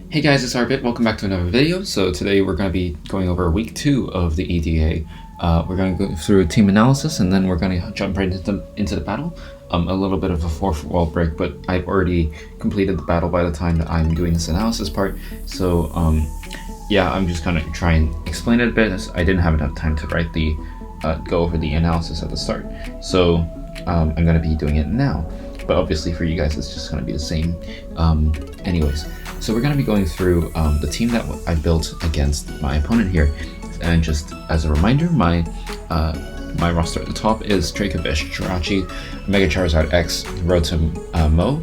Hey guys, it's Arbit. Welcome back to another video. So today we're going to be going over week 2 of the EDA. We're going to go through team analysis and then we're going to jump right into the battle. A little bit of a fourth wall break, but I've already completed the battle by the time that I'm doing this analysis part. So yeah, I'm just going to try and explain it a bit. I didn't have enough time to write go over the analysis at the start. So I'm going to be doing it now. But obviously for you guys, it's just going to be the same. Anyways, so we're going to be going through the team that I built against my opponent here. And just as a reminder, my roster at the top is Dracovish, Jirachi, Mega Charizard X, Rotom, Mo,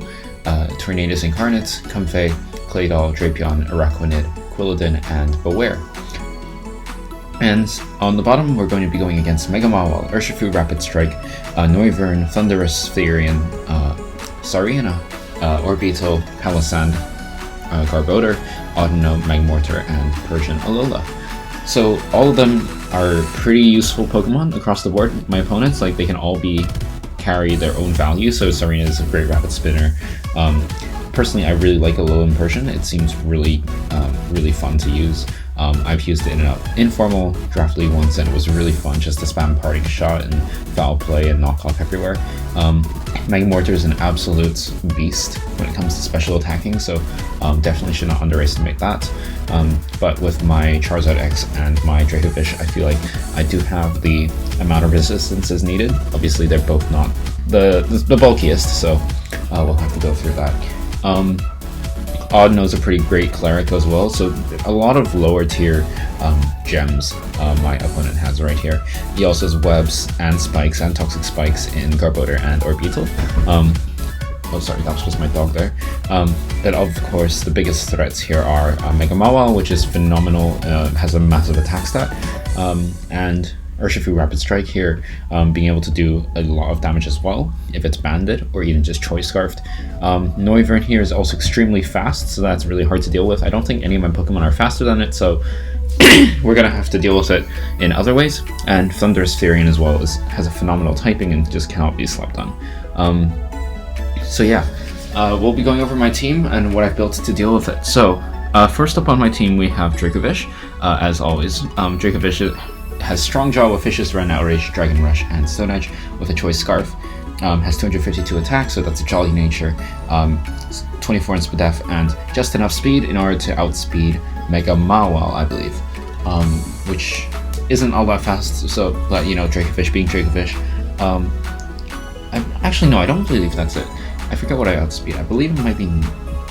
Tornadus Incarnate, Comfey, Claydol, Drapion, Araquanid, Quilladin, and Bewear. And on the bottom, we're going to be going against Mega Mawile, Urshifu Rapid Strike, Noivern, Thundurus, Therian, Sarina, Orbeetle, Palisand, Garbodor, Audino, Magmortar, and Persian Alola. So all of them are pretty useful Pokemon across the board. My opponents, they can all carry their own value. So Sarina is a great rapid spinner. Personally, I really like Alolan Persian. It seems really fun to use. I've used it in an informal draft league once, and it was really fun just to spam Parting Shot and Foul Play and knock off everywhere. Magmortar is an absolute beast when it comes to special attacking, so definitely should not underestimate that. But with my Charizard X and my Dracovish, I feel like I do have the amount of resistance as needed. Obviously, they're both not the bulkiest, so we'll have to go through that. Audino's a pretty great cleric as well, so a lot of lower tier gems my opponent has right here. He also has webs and spikes and toxic spikes in Garbodor and Orbeetle. Oh sorry, that was just my dog there. But of course the biggest threats here are Mega Mawile, which is phenomenal, has a massive attack stat, and Urshifu Rapid Strike here, being able to do a lot of damage as well if it's banded or even just Choice Scarfed. Noivern here is also extremely fast, so that's really hard to deal with. I don't think any of my Pokemon are faster than it, so we're gonna have to deal with it in other ways. And Thundurus Therian as well has a phenomenal typing and just cannot be slept on. So yeah, we'll be going over my team and what I've built to deal with it. So first up on my team we have Dracovish, as always. Dracovish has Strong Jaw with Vicious Run, Outrage, Dragon Rush, and Stone Edge with a Choice Scarf. Has 252 attacks, so that's a Jolly Nature, 24 in Spadef, and just enough speed in order to outspeed Mega Mawile, I believe. Which isn't all that fast, so, but you know, Dracovish being Dracovish. Actually, no, I don't believe that's it. I forget what I outspeed. I believe it might be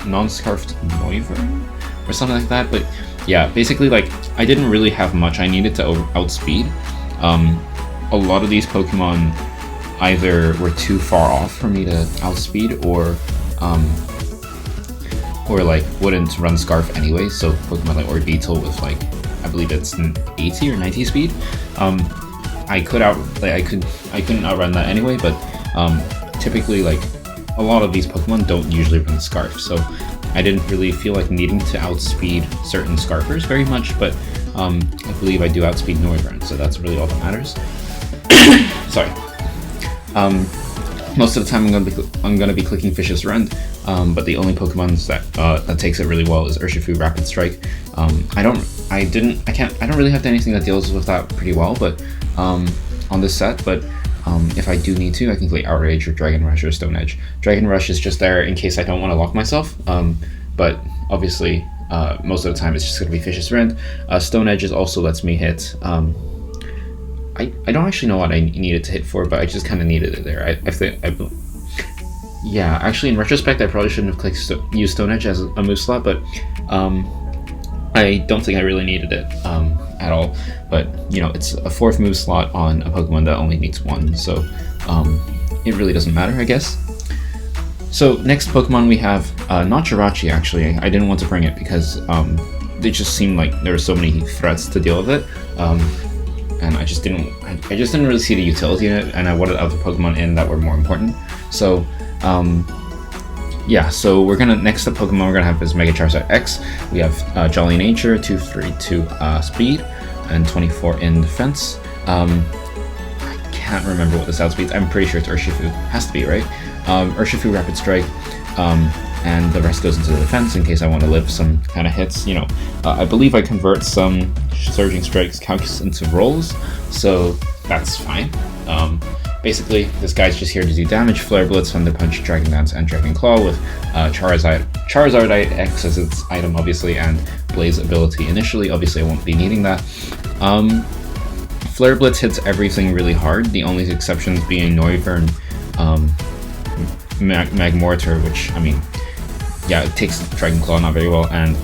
non-scarfed Noivern or something like that, but yeah, basically, I didn't really have much I needed to outspeed. A lot of these Pokemon either were too far off for me to outspeed, or wouldn't run Scarf anyway. So Pokemon like Orbeetle with I believe it's an 80 or 90 speed. I couldn't outrun that anyway. But typically, a lot of these Pokemon don't usually run Scarf, so I didn't really feel like needing to outspeed certain Scarfers very much, but I believe I do outspeed Noivern, so that's really all that matters. Sorry. Most of the time I'm gonna be clicking Vicious Rend, but the only Pokemon that takes it really well is Urshifu Rapid Strike. I don't really have anything that deals with that pretty well, but on this set, but if I do need to, I can play Outrage or Dragon Rush or Stone Edge. Dragon Rush is just there in case I don't want to lock myself, but obviously most of the time it's just going to be Vicious Rend. Stone Edge also lets me hit. I don't actually know what I needed to hit for, but I just kind of needed it there. Yeah, actually in retrospect I probably shouldn't have used Stone Edge as a move slot, but I don't think I really needed it at all, but you know, it's a 4th move slot on a Pokemon that only needs 1, so it really doesn't matter, I guess. So next Pokemon we have not Jirachi. Actually, I didn't want to bring it because it just seemed like there were so many threats to deal with it, and I just didn't really see the utility in it, and I wanted other Pokemon in that were more important. So yeah, so next up Pokemon we're gonna have is Mega Charizard X. We have Jolly Nature, 232 speed, and 24 in defense. I can't remember what this outspeeds. I'm pretty sure it's Urshifu. Has to be, right? Urshifu Rapid Strike, and the rest goes into the defense in case I want to live some kind of hits. You know, I believe I convert some Surging Strikes calculus into rolls, so that's fine. Basically, this guy's just here to do damage: Flare Blitz, Thunder Punch, Dragon Dance, and Dragon Claw with Charizardite X as its item, obviously, and Blaze ability initially. Obviously, I won't be needing that. Flare Blitz hits everything really hard, the only exceptions being Noivern, Magmortar, which, I mean, yeah, it takes Dragon Claw not very well, and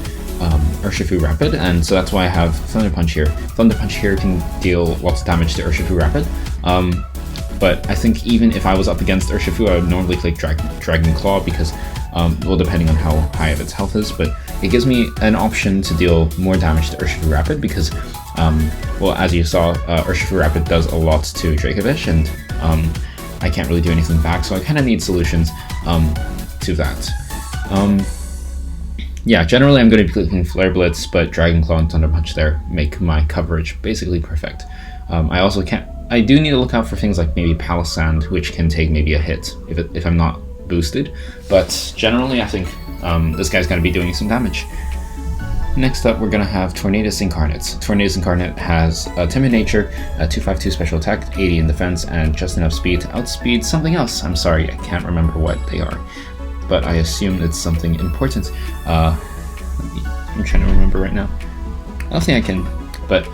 Urshifu Rapid, and so that's why I have Thunder Punch here. Thunder Punch here can deal lots of damage to Urshifu Rapid, but I think even if I was up against Urshifu, I would normally click Dragon Claw because, well, depending on how high of its health is, but it gives me an option to deal more damage to Urshifu Rapid because, well, as you saw, Urshifu Rapid does a lot to Dracovish, and I can't really do anything back, so I kind of need solutions to that. Yeah, generally I'm going to be clicking Flare Blitz, but Dragon Claw and Thunder Punch there make my coverage basically perfect. I do need to look out for things like maybe Palisand, which can take maybe a hit if I'm not boosted, but generally I think this guy's going to be doing some damage. Next up, we're going to have Tornadus Incarnate. Tornadus Incarnate has a Timid Nature, a 252 special attack, 80 in defense, and just enough speed to outspeed something else. I'm sorry, I can't remember what they are, but I assume it's something important. I'm trying to remember right now. I don't think I can, but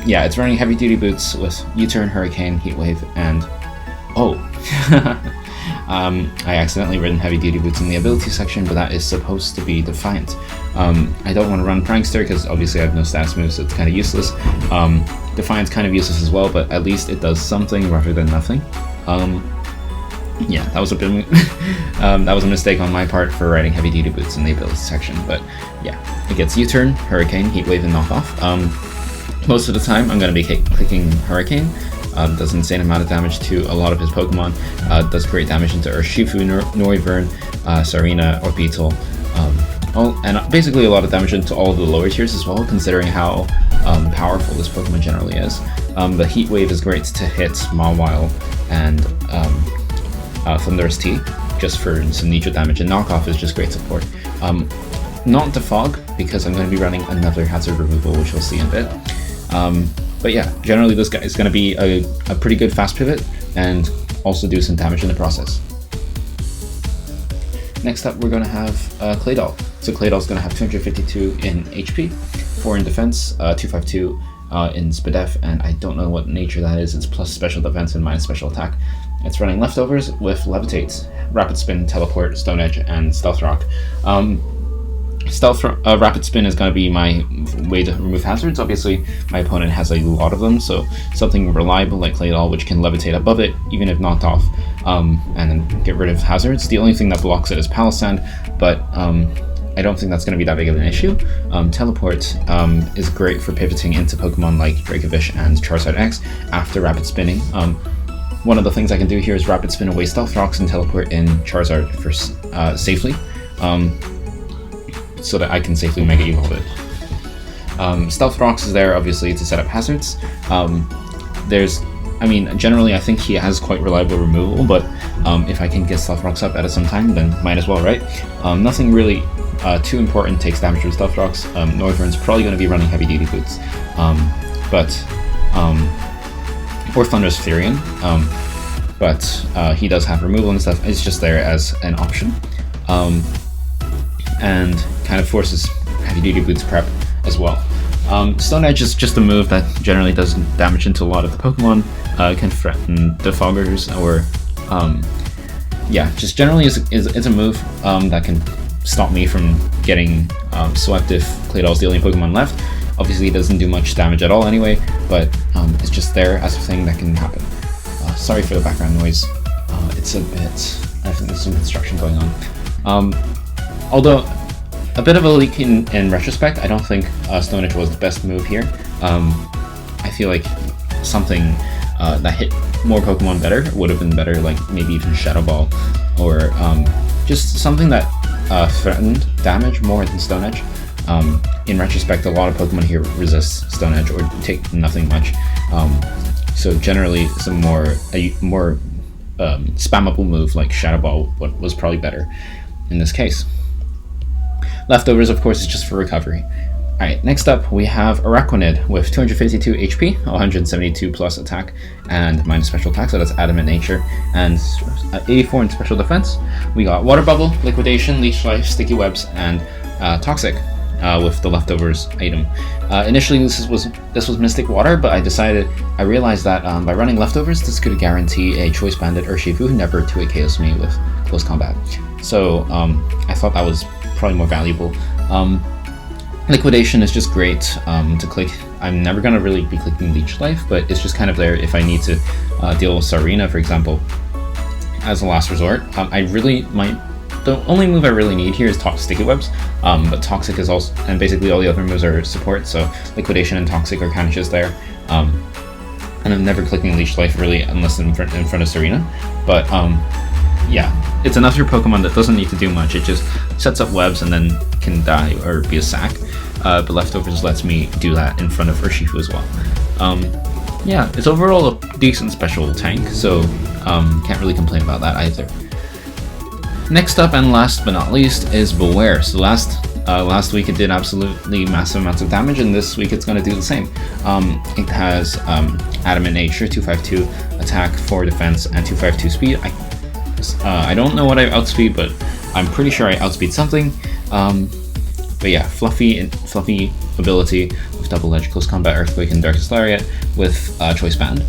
yeah, it's running heavy duty boots with U-turn, Hurricane, Heat Wave, and I accidentally written heavy duty boots in the ability section, but that is supposed to be Defiant. I don't want to run Prankster because obviously I have no status moves, so it's kind of useless. Defiant's kind of useless as well, but at least it does something rather than nothing. Yeah, that was a bit that was a mistake on my part for writing heavy duty boots in the ability section, but yeah, it gets U-turn, Hurricane, Heat Wave, and Knockoff. Most of the time I'm going to be clicking Hurricane. Does an insane amount of damage to a lot of his Pokemon, does great damage into Urshifu, Noivern, Sarina, Orbital, and basically a lot of damage into all of the lower tiers as well, considering how powerful this Pokemon generally is. The Heat Wave is great to hit Mawile and Thunderous T, just for some nature damage, and Knockoff is just great support. Not Defog, because I'm going to be running another hazard removal, which we'll see in a bit. But yeah, generally this guy is going to be a pretty good fast pivot, and also do some damage in the process. Next up, we're going to have Claydol. So Claydol's going to have 252 in HP, 4 in defense, 252 in Spadef, and I don't know what nature that is. It's plus special defense and minus special attack. It's running leftovers with Levitate, Rapid Spin, Teleport, Stone Edge, and Stealth Rock. Rapid Spin is going to be my way to remove hazards. Obviously, my opponent has a lot of them, so something reliable like Claydol, which can levitate above it, even if knocked off, and then get rid of hazards. The only thing that blocks it is Palisand, but I don't think that's going to be that big of an issue. Teleport is great for pivoting into Pokemon like Dracovish and Charizard X after Rapid Spinning. One of the things I can do here is Rapid Spin away Stealth Rocks and teleport in Charizard for safely, so that I can safely Mega Evolve it. Stealth Rocks is there obviously to set up hazards. Generally I think he has quite reliable removal, but if I can get Stealth Rocks up at some time, then might as well, right? Nothing really too important takes damage from Stealth Rocks. Noivern's probably going to be running heavy duty boots, or Thunderous Furion, but he does have removal and stuff. It's just there as an option, and kind of forces heavy duty boots prep as well. Stone Edge is just a move that generally does damage into a lot of the Pokemon, can threaten Defoggers, or yeah, just generally is a move that can stop me from getting swept if Claydol's the only Pokemon left. Obviously it doesn't do much damage at all anyway, but it's just there as a thing that can happen. Sorry for the background noise. It's a bit... I think there's some construction going on. Although, a bit of a leak in retrospect, I don't think Stone Edge was the best move here. I feel like something that hit more Pokemon better would have been better, like maybe even Shadow Ball, or just something that threatened damage more than Stone Edge. In retrospect, a lot of Pokemon here resist Stone Edge or take nothing much. So generally, a more spammable move like Shadow Ball was probably better. in this case. Leftovers, of course, is just for recovery. Alright, next up we have Araquanid with 252 HP, 172 plus attack, and minus special attack, so that's Adamant Nature, and 84 in special defense. We got Water Bubble, Liquidation, Leech Life, Sticky Webs, and Toxic with the Leftovers item. Initially this was Mystic Water, but I realized that by running Leftovers, this could guarantee a Choice Bandit Urshifu never to KOs me with close combat. So I thought that was probably more valuable. Liquidation is just great to click. I'm never going to really be clicking Leech Life, but it's just kind of there if I need to deal with Sarina, for example, as a last resort. The only move I really need here is Sticky Webs, but Toxic is also, and basically all the other moves are support, so Liquidation and Toxic are kind of just there. And I'm never clicking Leech Life really unless in front of Sarina, but yeah, it's another Pokemon that doesn't need to do much. It just sets up webs and then can die or be a sack. But Leftovers lets me do that in front of Urshifu as well. Yeah, it's overall a decent special tank, so can't really complain about that either. Next up, and last but not least, is Bewear. So last week it did absolutely massive amounts of damage, and this week it's going to do the same. It has Adamant Nature, 252 attack, 4 defense, and 252 speed. I don't know what I outspeed, but I'm pretty sure I outspeed something. But yeah, fluffy ability with Double Edge, Close Combat, Earthquake, and Darkest Lariat with Choice Band.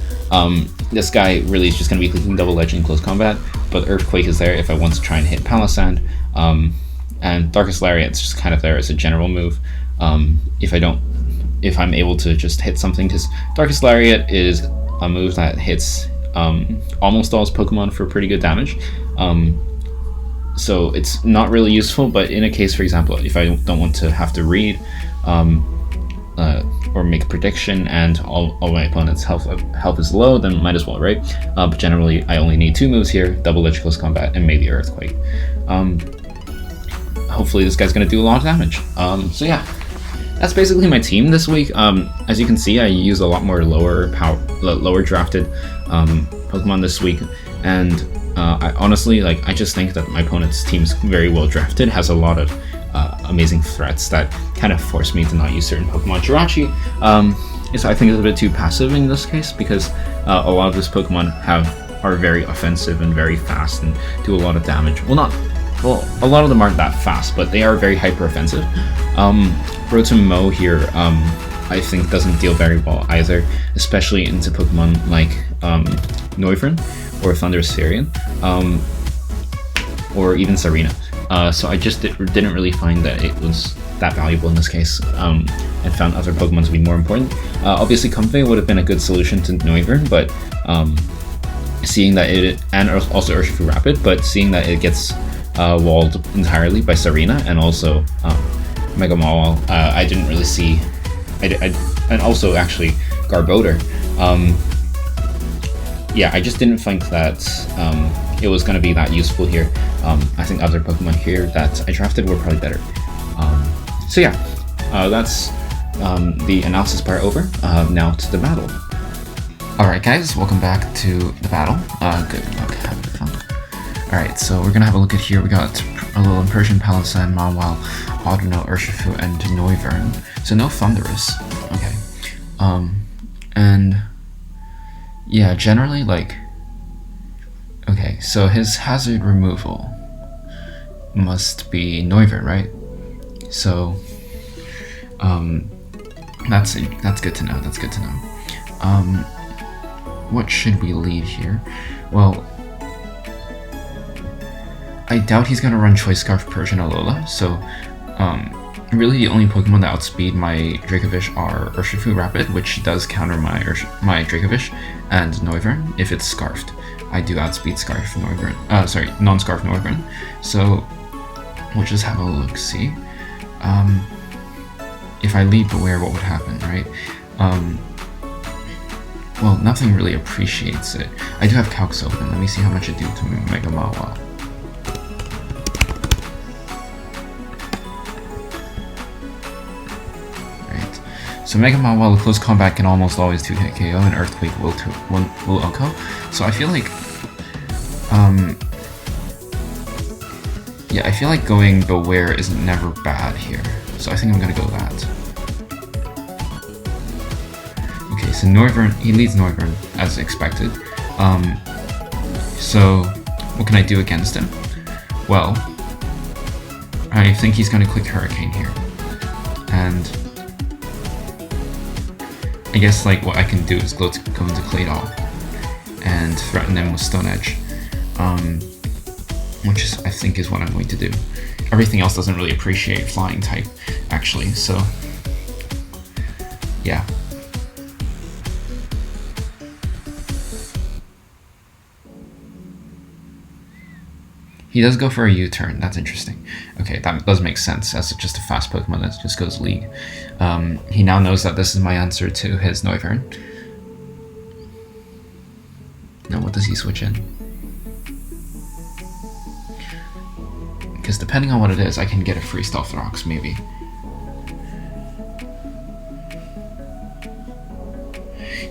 This guy really is just going to be clicking Double Edge in Close Combat, but Earthquake is there if I want to try and hit Palisand. And Darkest Lariat's just kind of there as a general move. If I'm able to just hit something, because Darkest Lariat is a move that hits almost all his Pokemon for pretty good damage. So it's not really useful, but in a case, for example, if I don't want to have to read or make a prediction and all my opponent's health is low, then might as well, right? But generally, I only need 2 moves here, Double Edge, Close Combat, and maybe Earthquake. Hopefully this guy's going to do a lot of damage. So yeah, that's basically my team this week. As you can see, I use a lot more lower drafted Pokemon this week, and I honestly, I just think that my opponent's team's very well drafted, has a lot of amazing threats that kind of force me to not use certain Pokemon. Jirachi, I think, is a bit too passive in this case, because a lot of his Pokemon are very offensive and very fast and do a lot of damage. Well, a lot of them aren't that fast, but they are very hyper offensive. Rotom Mow here, I think, doesn't deal very well either, especially into Pokemon like Noivern or Thunderous Furion, or even Sarina. So I just didn't really find that it was that valuable in this case, and found other Pokemon to be more important. Obviously, Comfey would have been a good solution to Noivern, but seeing that and also Urshifu Rapid, but seeing that it gets walled entirely by Sarina and also Mega Mawile, I didn't really see. And also actually Garbodor. Yeah, I just didn't think that it was going to be that useful here. I think other Pokemon here that I drafted were probably better. So yeah, that's the analysis part over. Now to the battle. Alright guys, welcome back to the battle. Good luck, having fun. Alright, so we're going to have a look at here. We got Alolan, Persian, Palisand, Mawile, Audino, Urshifu, and Noivern. So no Thunderous. Okay. And yeah, generally, okay, so his hazard removal must be Noivern, right? So that's good to know. That's good to know. What should we lead here? Well, I doubt he's gonna run Choice Scarf, Persian, Alola, so really the only Pokemon that outspeed my Dracovish are Urshifu Rapid, which does counter my Dracovish, and Noivern if it's Scarfed. I do outspeed Scarf Noivern, non-Scarf Noivern. So we'll just have a look-see. If I lead Bewear, what would happen, right? Well, nothing really appreciates it. I do have Calx open. Let me see how much it do to Mega Mawile. So Mega Mawile with Close Combat can almost always 2-hit KO, and Earthquake will OHKO. So I feel like, Yeah, I feel like going Bewear is never bad here, so I think I'm gonna go that. Okay, so Northern, he leads Northern as expected. So what can I do against him? Well, I think he's gonna click Hurricane here, and I guess like what I can do is go into Claydol and threaten him with Stone Edge, which is, I think is what I'm going to do. Everything else doesn't really appreciate flying type, actually, so yeah. He does go for a U-turn, that's interesting. Okay, that does make sense, as it's just a fast Pokemon that just goes League. He now knows that this is my answer to his Noivern. Now what does he switch in? Because depending on what it is, I can get a free Stealth Rocks, maybe.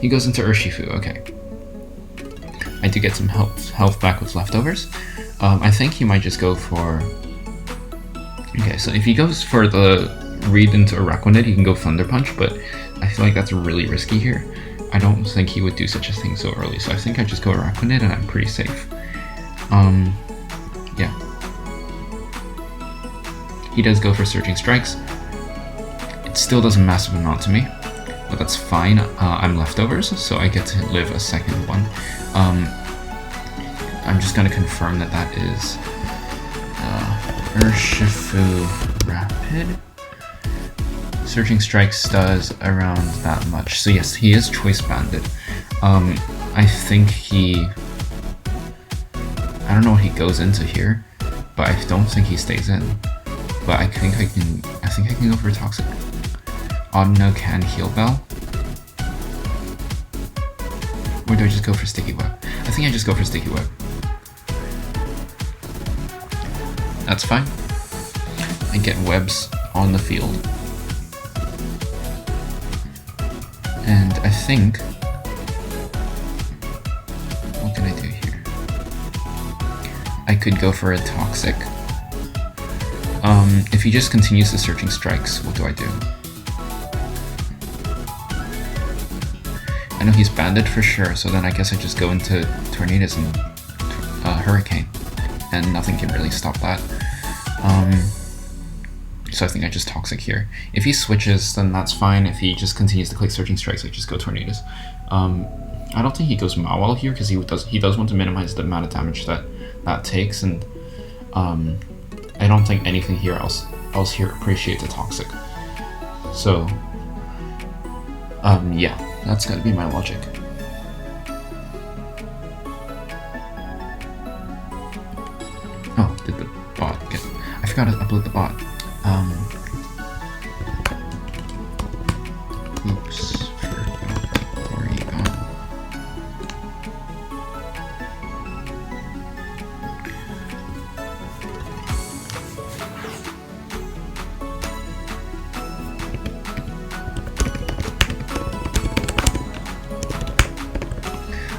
He goes into Urshifu, okay. I do get some health back with leftovers. I think he might just go for... Okay, so if he goes for the read into Araquanid, he can go Thunder Punch, but I feel like that's really risky here. I don't think he would do such a thing so early, so I think I just go Araquanid and I'm pretty safe. Yeah. He does go for Surging Strikes. It still does a massive amount to me, but that's fine. I'm leftovers, so I get to live a second one. I'm just going to confirm that that is Urshifu Rapid. Surging Strikes does around that much. So yes, he is Choice Banded. I think he... I don't know what he goes into here, but I don't think he stays in. But I think I can go for a Toxic. Audino can Heal Bell. Or do I just go for Sticky Web? I think I just go for Sticky Web. That's fine. I get webs on the field. And I think... What can I do here? I could go for a Toxic. If he just continues the Searching Strikes, what do I do? I know he's banded for sure, so then I guess I just go into Tornadus and Hurricane, and nothing can really stop that. So I think I just Toxic here. If he switches, then that's fine. If he just continues to click Searching Strikes, I just go Tornadus. I don't think he goes Mawile here, because he does want to minimize the amount of damage that takes, and I don't think anything here else here appreciates a Toxic. So yeah, that's gotta be my logic. Oh, did the bot get... I forgot to upload the bot. Oops, forgot Oregon.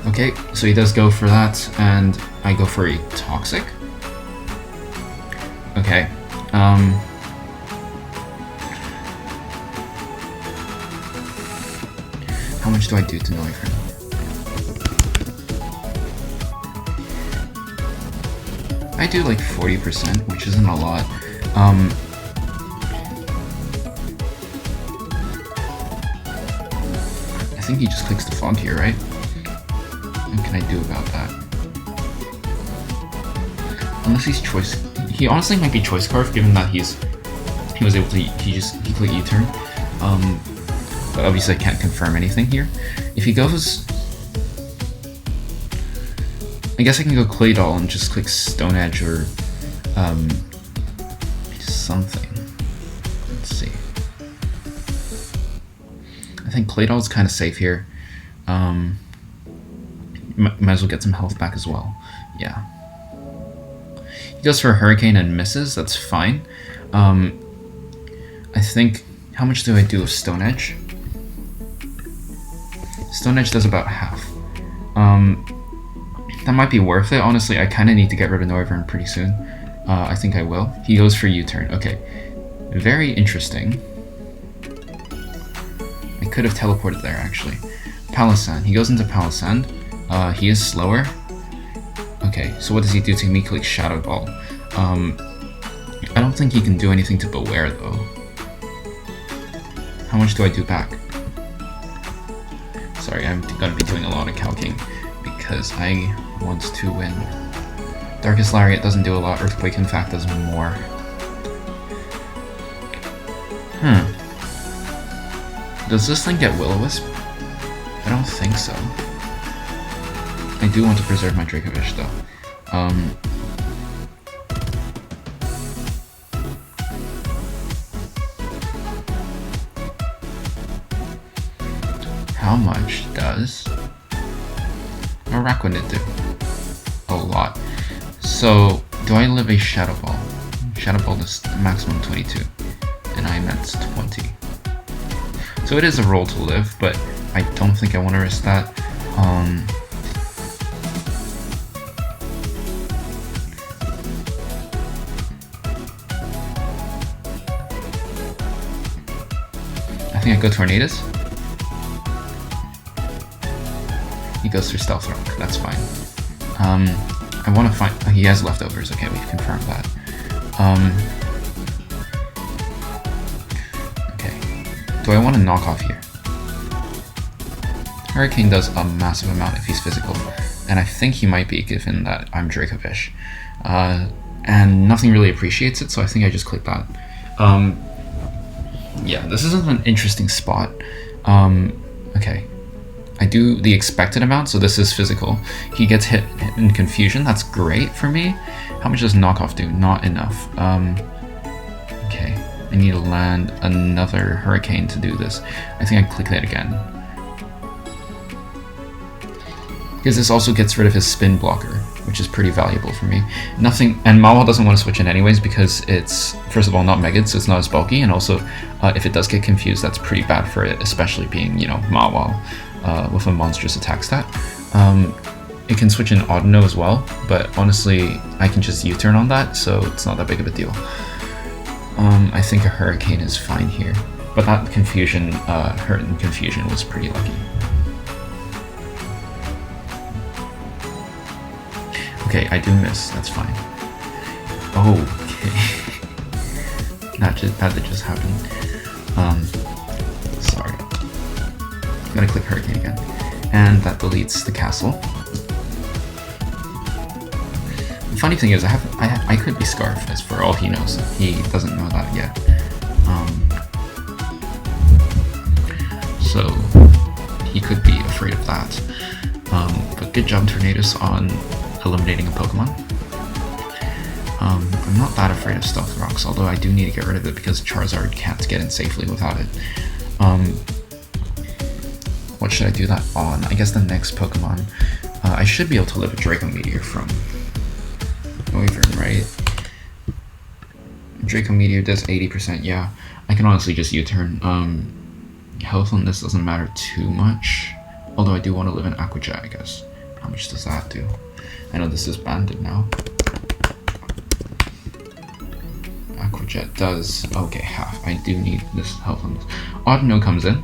Okay, so he does go for that, and I go for a Toxic. Okay, how much do I do to Noivern? I do like 40%, which isn't a lot. I think he just clicks the font here, right? What can I do about that? Unless he's choice... He honestly might be Choice Scarf, given that he was able to... He clicked U-turn. But obviously I can't confirm anything here. If he goes... I guess I can go Claydol and just click Stone Edge or... something. Let's see. I think Claydol is kind of safe here. Might as well get some health back as well. Yeah. He goes for a Hurricane and misses. That's fine. I think... How much do I do of Stone Edge? Stone Edge does about half. That might be worth it. Honestly, I kind of need to get rid of Noivern pretty soon. I think I will. He goes for U-turn. Okay. Very interesting. I could have teleported there, actually. Palisand. He goes into Palisand. He is slower. Okay, so what does he do to me? Click Shadow Ball. I don't think he can do anything to Bewear, though. How much do I do back? Sorry, I'm gonna be doing a lot of calcing because I want to win. Darkest Lariat doesn't do a lot. Earthquake, in fact, does more. Does this thing get Will-O-Wisp? I don't think so. I do want to preserve my Dracovish, though. How much does Araquanid do? A lot. So, do I live a Shadow Ball? Shadow Ball is maximum 22, and I'm at 20. So it is a roll to live, but I don't think I want to risk that. I think I go Tornadus. He goes through Stealth Rock, that's fine. I want to find... he has leftovers, okay, we've confirmed that. Okay. Do I want to knock off here? Hurricane does a massive amount if he's physical, and I think he might be given that I'm Dracovish. And nothing really appreciates it, so I think I just click that. Yeah, this is an interesting spot. Okay. I do the expected amount, so this is physical. He gets hit in confusion, that's great for me. How much does knockoff do? Not enough. Okay, I need to land another Hurricane to do this. I think I click that again. Because this also gets rid of his spin blocker, which is pretty valuable for me. Nothing, and Mawa doesn't want to switch in anyways because it's, first of all, not Megid, so it's not as bulky, and also, if it does get confused, that's pretty bad for it, especially being, you know, Mawa. With a monstrous attack stat. It can switch in Audino as well, but honestly, I can just U-turn on that, so it's not that big of a deal. I think a Hurricane is fine here, but that confusion, hurt and confusion was pretty lucky. Okay, I do miss, that's fine. Okay. that did just happen. Sorry. I'm gonna click Hurricane again, and that deletes the castle. The funny thing is, I could be Scarf, as for all he knows. He doesn't know that yet. So he could be afraid of that. But good job, Tornadus, on eliminating a Pokemon. I'm not that afraid of Stealth Rocks, although I do need to get rid of it because Charizard can't get in safely without it. What should I do that on? I guess the next Pokemon. I should be able to live a Draco Meteor from Wyvern, right? Draco Meteor does 80%, yeah. I can honestly just U-turn. Health on this doesn't matter too much. Although I do want to live in Aqua Jet, I guess. How much does that do? I know this is banded now. Aqua Jet does... okay, half. I do need this health on this. Audino comes in.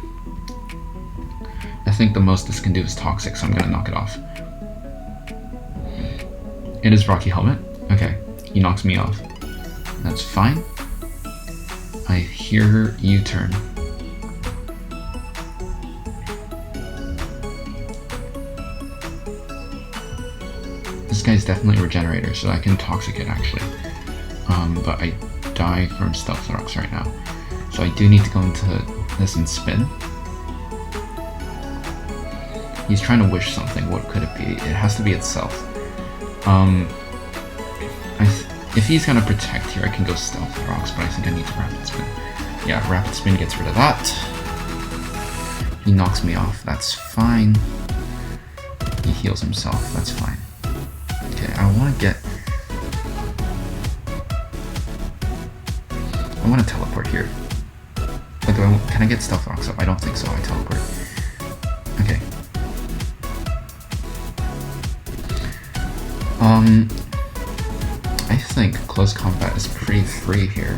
I think the most this can do is Toxic, so I'm gonna knock it off. It is Rocky Helmet. Okay, he knocks me off. That's fine. I hear U-turn. This guy's definitely a Regenerator, so I can Toxic it actually. But I die from Stealth Rocks right now. So I do need to go into this and spin. He's trying to wish something. What could it be? It has to be itself. If he's gonna protect here, I can go Stealth Rocks, but I think I need to Rapid Spin. Yeah, Rapid Spin gets rid of that. He knocks me off. That's fine. He heals himself. That's fine. Okay, I want to get... I want to teleport here. But can I get Stealth Rocks up? I don't think so. I teleport. Okay. I think close combat is pretty free here.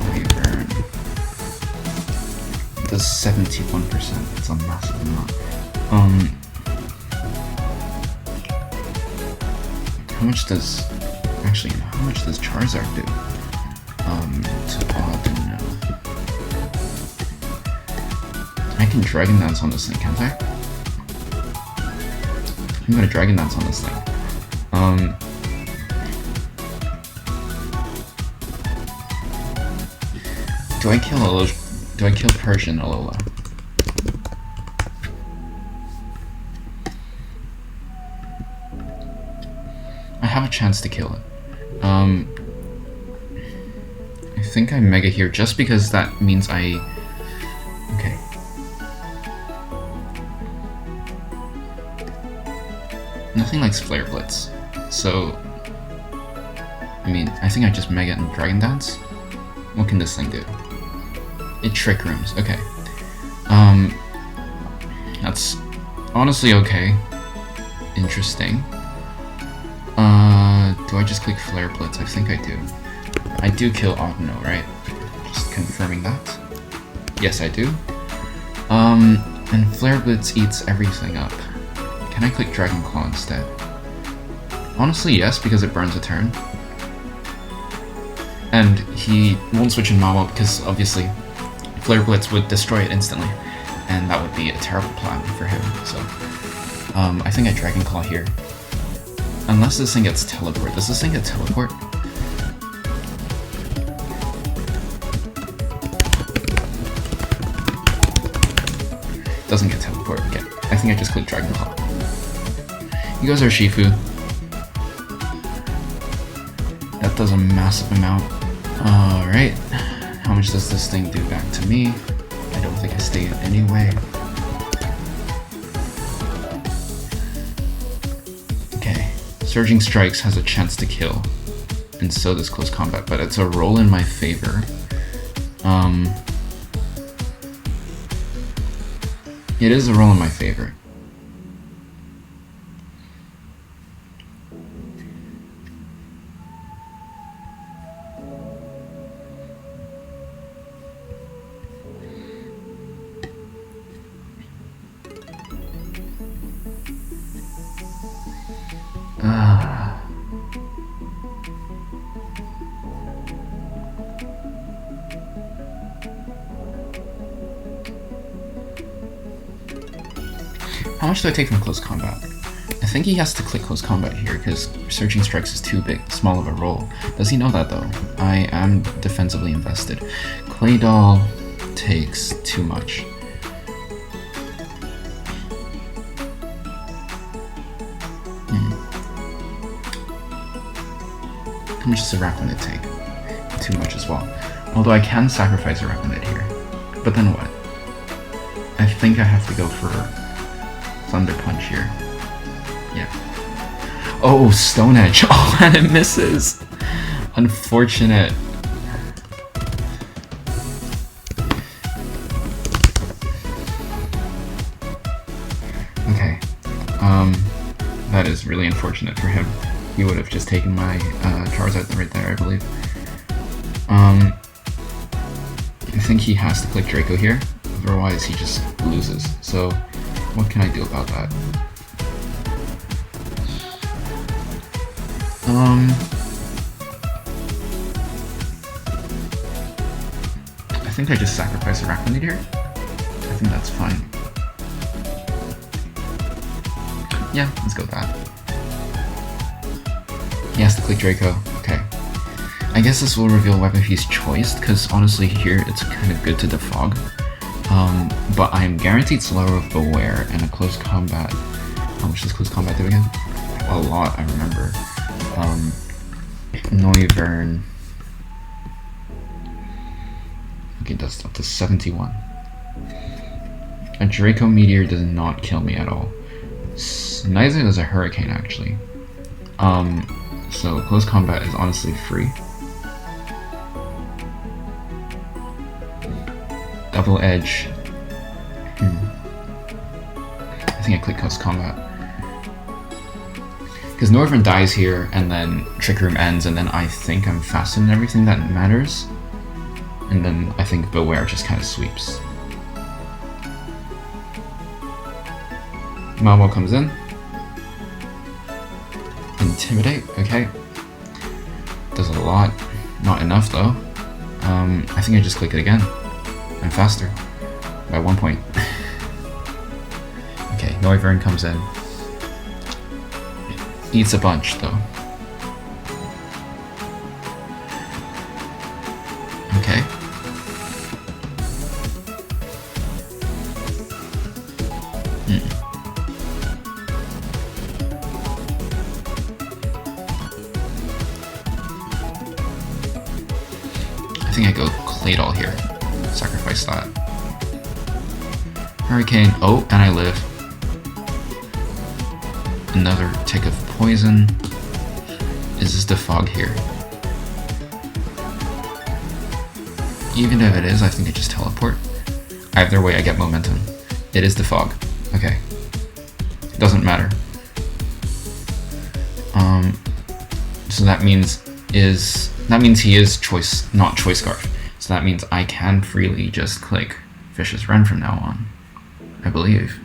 Bewear does 71%. It's a massive amount. How much does Charizard do? To odd no. I can Dragon Dance on this thing, can't I? I'm gonna Dragon Dance on this thing. Do I kill Persian Alola? I have a chance to kill it. I think I Mega here just because that means I... Okay. Nothing likes Flare Blitz, so... I mean, I think I just Mega and Dragon Dance. What can this thing do? It Trick Rooms, okay. That's honestly okay. Interesting. Do I just click Flare Blitz? I think I do. I do kill Audino, right? Just confirming that. Yes, I do. And Flare Blitz eats everything up. Can I click Dragon Claw instead? Honestly, yes, because it burns a turn. And he won't switch in Mawa because obviously Flare Blitz would destroy it instantly. And that would be a terrible plan for him, so... I think I Dragon Claw here. Unless this thing gets teleport. Does this thing get teleport? Doesn't get teleport. Okay. I think I just click Dragon Claw. You guys are Shifu. That does a massive amount. Alright. How much does this thing do back to me? I don't think I stay in anyway. Okay. Surging Strikes has a chance to kill. And so does Close Combat, but it's a roll in my favor. It is a roll in my favor. How much do I take from Close Combat? I think he has to click Close Combat here because Surging Strikes is too small of a roll. Does he know that though? I am defensively invested. Clay Doll takes too much. How much does Arachnid take? Too much as well. Although I can sacrifice Arachnid here. But then what? I think I have to go for Thunder Punch here. Yeah. Oh, Stone Edge. Oh, and it misses. Unfortunate. Okay. That is really unfortunate for him. He would have just taken my Charizard right there, I believe. I think he has to click Draco here. Otherwise, he just loses. So, what can I do about that? I think I just sacrifice Arachnid here. I think that's fine. Yeah, let's go with that. He has to click Draco. Okay. I guess this will reveal weapon he's choiced, because honestly here it's kind of good to defog. But I am guaranteed slower with Bewear and a Close Combat. How much does Close Combat do again? A lot, I remember. Noivern. Okay, that's up to 71. A Draco Meteor does not kill me at all. Neither does a Hurricane, actually. So Close Combat is honestly free. Double Edge. I think I click Close Combat. Because Northern dies here, and then Trick Room ends, and then I think I'm faster than everything that matters. And then I think Bewear just kind of sweeps. Mamo comes in. Intimidate, okay. Does a lot. Not enough though. I think I just click it again. I'm faster. By 1 point. Okay, Noivern comes in. Eats a bunch though. Okay. I think I go Claydol here. Sacrifice that. Hurricane. Oh, and I live. Another tick of poison. Is this the fog here? Even if it is, I think I just teleport. Either way, I get momentum. It is the fog. Okay. Doesn't matter. So that means he is choice, not choice scarf. So that means I can freely just click Vicious Rend from now on, I believe.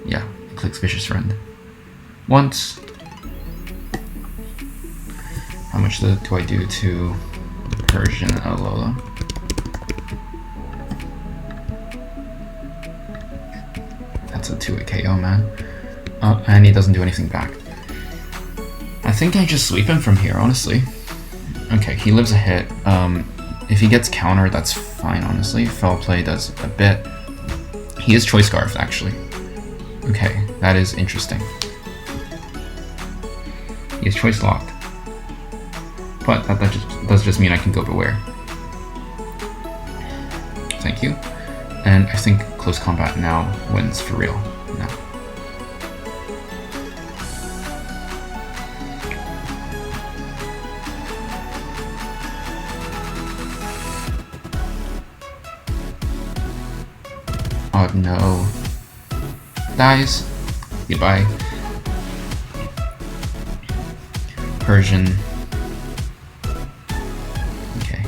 Yeah, it clicks Vicious Rend. Once. How much do I do to Persian Alola? That's a 2-hit KO, man. And he doesn't do anything back. I think I just sweep him from here, honestly. Okay, he lives a hit. If he gets counter, that's fine, honestly. Foul Play does a bit. He is Choice Scarf, actually. Okay, that is interesting. He is Choice Locked. But that does just mean I can go Bewear. Thank you. And I think Close Combat now wins for real. Now. Oh no. Dies. Goodbye. Persian. Okay.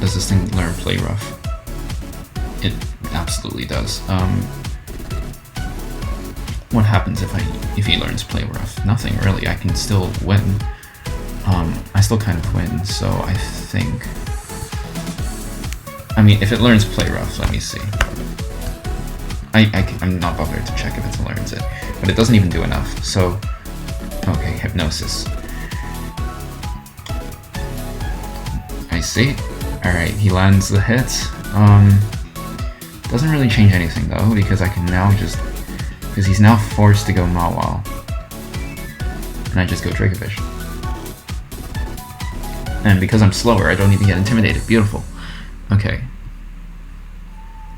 Does this thing learn Play Rough? It absolutely does. What happens if he learns Play Rough? Nothing really. I can still win. I still kind of win, so I think. I mean, if it learns Play Rough, let me see. I'm not bothered to check if it learns it, but it doesn't even do enough. So, okay, Hypnosis. I see. All right, he lands the hit. Doesn't really change anything though, because I can now just, because he's now forced to go Mawile, and I just go Dracovish. And because I'm slower, I don't even get intimidated. Beautiful. Okay.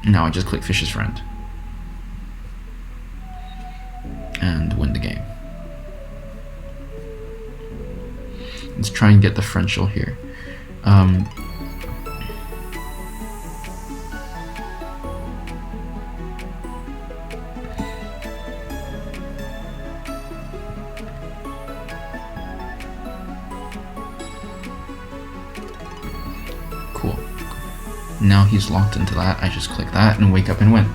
Now I just click Vicious Rend and win the game. Let's try and get the differential here. Cool. Now he's locked into that. I just click that and wake up and win.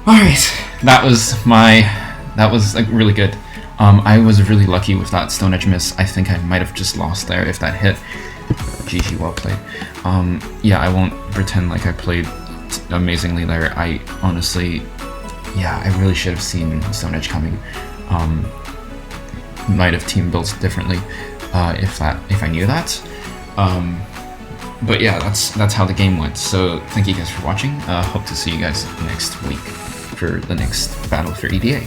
Alright, that was like really good. I was really lucky with that Stone Edge miss. I think I might have just lost there if that hit. GG, well played. Yeah, I won't pretend like I played amazingly there. I honestly, yeah, I really should have seen Stone Edge coming. Might have team built differently if I knew that. But yeah, that's how the game went. So thank you guys for watching. Hope to see you guys next week for the next battle for EDA.